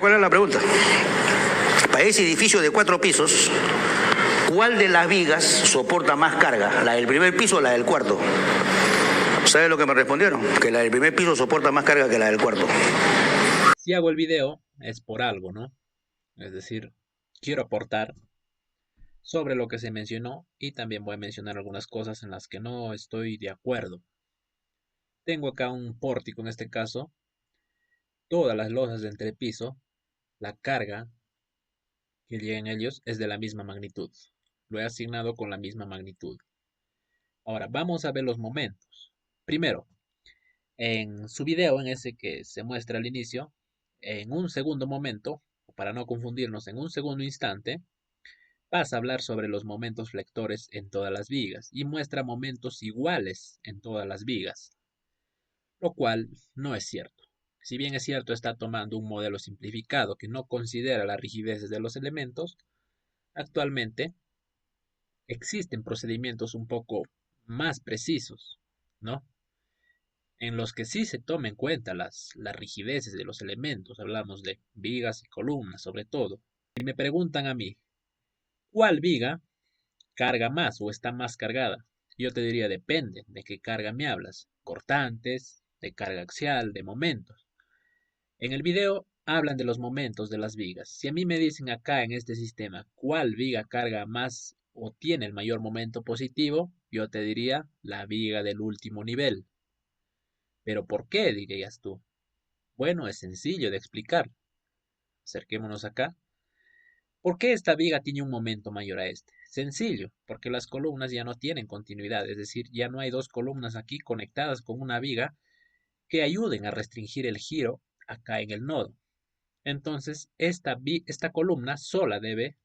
¿Cuál es la pregunta? Para ese edificio de 4 pisos, ¿cuál de las vigas soporta más carga? ¿La del primer piso o la del cuarto? ¿Sabe lo que me respondieron? Que la del primer piso soporta más carga que la del cuarto. Si hago el video es por algo, ¿no? Es decir, quiero aportar sobre lo que se mencionó y también voy a mencionar algunas cosas en las que no estoy de acuerdo. Tengo acá un pórtico en este caso, todas las losas de entrepiso, la carga que llega en ellos es de la misma magnitud. Lo he asignado con la misma magnitud. Ahora, vamos a ver los momentos. Primero, en su video, en ese que se muestra al inicio, en un segundo momento, para no confundirnos, en un segundo instante, pasa a hablar sobre los momentos flectores en todas las vigas y muestra momentos iguales en todas las vigas, lo cual no es cierto. Si bien es cierto, está tomando un modelo simplificado que no considera las rigideces de los elementos, actualmente existen procedimientos un poco más precisos, ¿no? En los que sí se toma en cuenta las rigideces de los elementos, hablamos de vigas y columnas sobre todo. Y me preguntan a mí, ¿cuál viga carga más o está más cargada? Yo te diría, depende de qué carga me hablas, cortantes, de carga axial, de momentos. En el video hablan de los momentos de las vigas. Si a mí me dicen acá en este sistema cuál viga carga más o tiene el mayor momento positivo, yo te diría la viga del último nivel. ¿Pero por qué? Dirías tú. Bueno, es sencillo de explicar. Acerquémonos acá. ¿Por qué esta viga tiene un momento mayor a este? Sencillo, porque las columnas ya no tienen continuidad, es decir, ya no hay dos columnas aquí conectadas con una viga que ayuden a restringir el giro acá en el nodo. Entonces, esta columna sola debe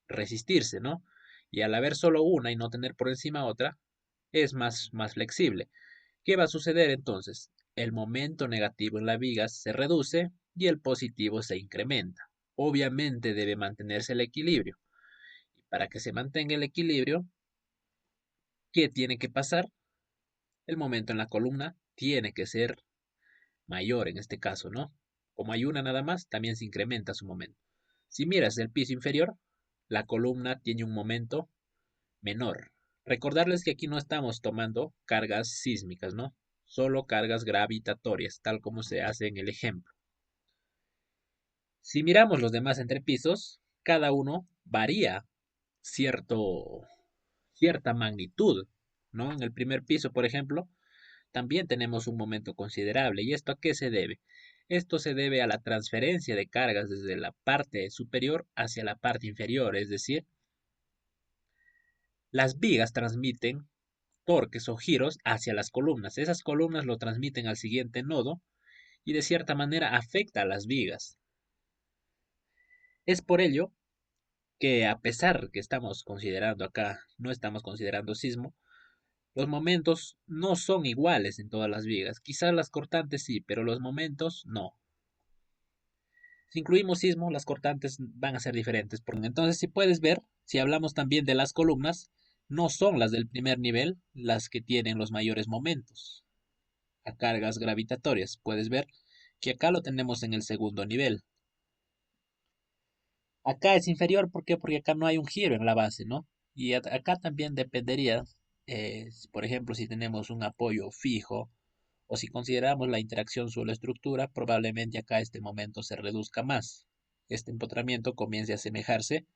resistirse, ¿no? Y al haber solo una y no tener por encima otra, es más flexible. ¿Qué va a suceder entonces? El momento negativo en la viga se reduce y el positivo se incrementa. Obviamente debe mantenerse el equilibrio. Y para que se mantenga el equilibrio, ¿qué tiene que pasar? El momento en la columna tiene que ser mayor en este caso, ¿no? Como hay una nada más, también se incrementa su momento. Si miras el piso inferior, la columna tiene un momento menor. Recordarles que aquí no estamos tomando cargas sísmicas, ¿no? Solo cargas gravitatorias, tal como se hace en el ejemplo. Si miramos los demás entrepisos, cada uno varía cierta magnitud, ¿no? En el primer piso, por ejemplo, también tenemos un momento considerable. ¿Y esto a qué se debe? Esto se debe a la transferencia de cargas desde la parte superior hacia la parte inferior, es decir, las vigas transmiten torques o giros hacia las columnas. Esas columnas lo transmiten al siguiente nodo y de cierta manera afecta a las vigas. Es por ello que a pesar que estamos considerando acá, no estamos considerando sismo, los momentos no son iguales en todas las vigas. Quizás las cortantes sí, pero los momentos no. Si incluimos sismo, las cortantes van a ser diferentes. Entonces, si puedes ver, si hablamos también de las columnas, no son las del primer nivel las que tienen los mayores momentos a cargas gravitatorias. Puedes ver que acá lo tenemos en el segundo nivel. Acá es inferior, ¿por qué? Porque acá no hay un giro en la base, ¿no? Y acá también dependería, por ejemplo, si tenemos un apoyo fijo o si consideramos la interacción suelo-estructura, probablemente acá este momento se reduzca más. Este empotramiento comience a asemejarse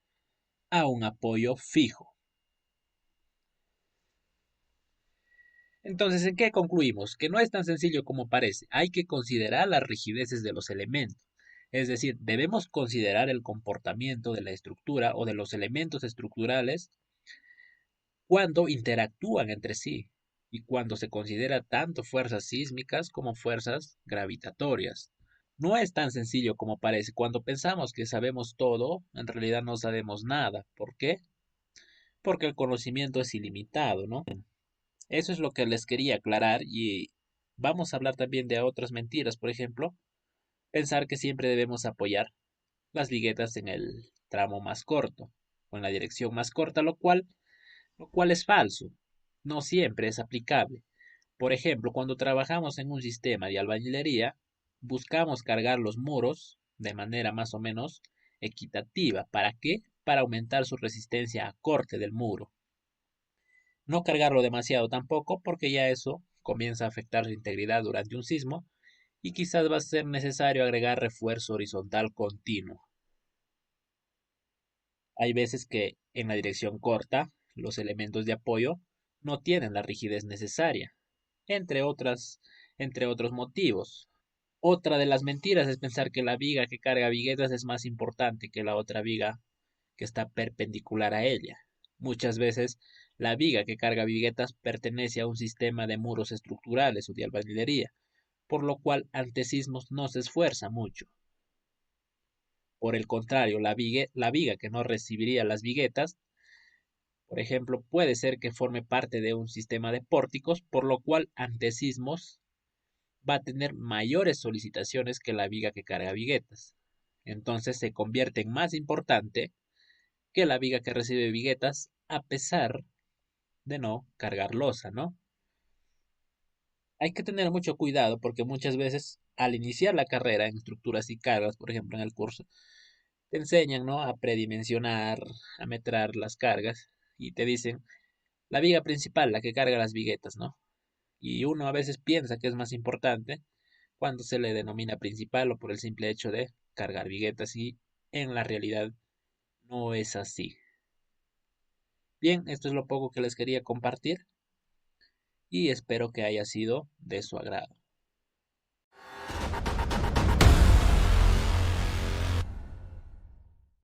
a un apoyo fijo. Entonces, ¿en qué concluimos? Que no es tan sencillo como parece. Hay que considerar las rigideces de los elementos. Es decir, debemos considerar el comportamiento de la estructura o de los elementos estructurales cuando interactúan entre sí y cuando se considera tanto fuerzas sísmicas como fuerzas gravitatorias. No es tan sencillo como parece. Cuando pensamos que sabemos todo, en realidad no sabemos nada. ¿Por qué? Porque el conocimiento es ilimitado, ¿no? Eso es lo que les quería aclarar y vamos a hablar también de otras mentiras. Por ejemplo, pensar que siempre debemos apoyar las viguetas en el tramo más corto o en la dirección más corta, lo cual es falso. No siempre es aplicable. Por ejemplo, cuando trabajamos en un sistema de albañilería, buscamos cargar los muros de manera más o menos equitativa. ¿Para qué? Para aumentar su resistencia a corte del muro. No cargarlo demasiado tampoco, porque ya eso comienza a afectar su integridad durante un sismo y quizás va a ser necesario agregar refuerzo horizontal continuo. Hay veces que en la dirección corta los elementos de apoyo no tienen la rigidez necesaria, entre entre otros motivos. Otra de las mentiras es pensar que la viga que carga viguetas es más importante que la otra viga que está perpendicular a ella. Muchas veces la viga que carga viguetas pertenece a un sistema de muros estructurales o de albañilería, por lo cual ante sismos no se esfuerza mucho. Por el contrario, la viga que no recibiría las viguetas, por ejemplo, puede ser que forme parte de un sistema de pórticos, por lo cual ante sismos va a tener mayores solicitaciones que la viga que carga viguetas. Entonces se convierte en más importante que la viga que recibe viguetas a pesar de no cargar losa, ¿no? Hay que tener mucho cuidado porque muchas veces al iniciar la carrera en estructuras y cargas, por ejemplo en el curso, te enseñan, ¿no? A predimensionar, a metrar las cargas y te dicen la viga principal, la que carga las viguetas, ¿no? Y uno a veces piensa que es más importante cuando se le denomina principal o por el simple hecho de cargar viguetas y en la realidad no es así. Bien, esto es lo poco que les quería compartir y espero que haya sido de su agrado.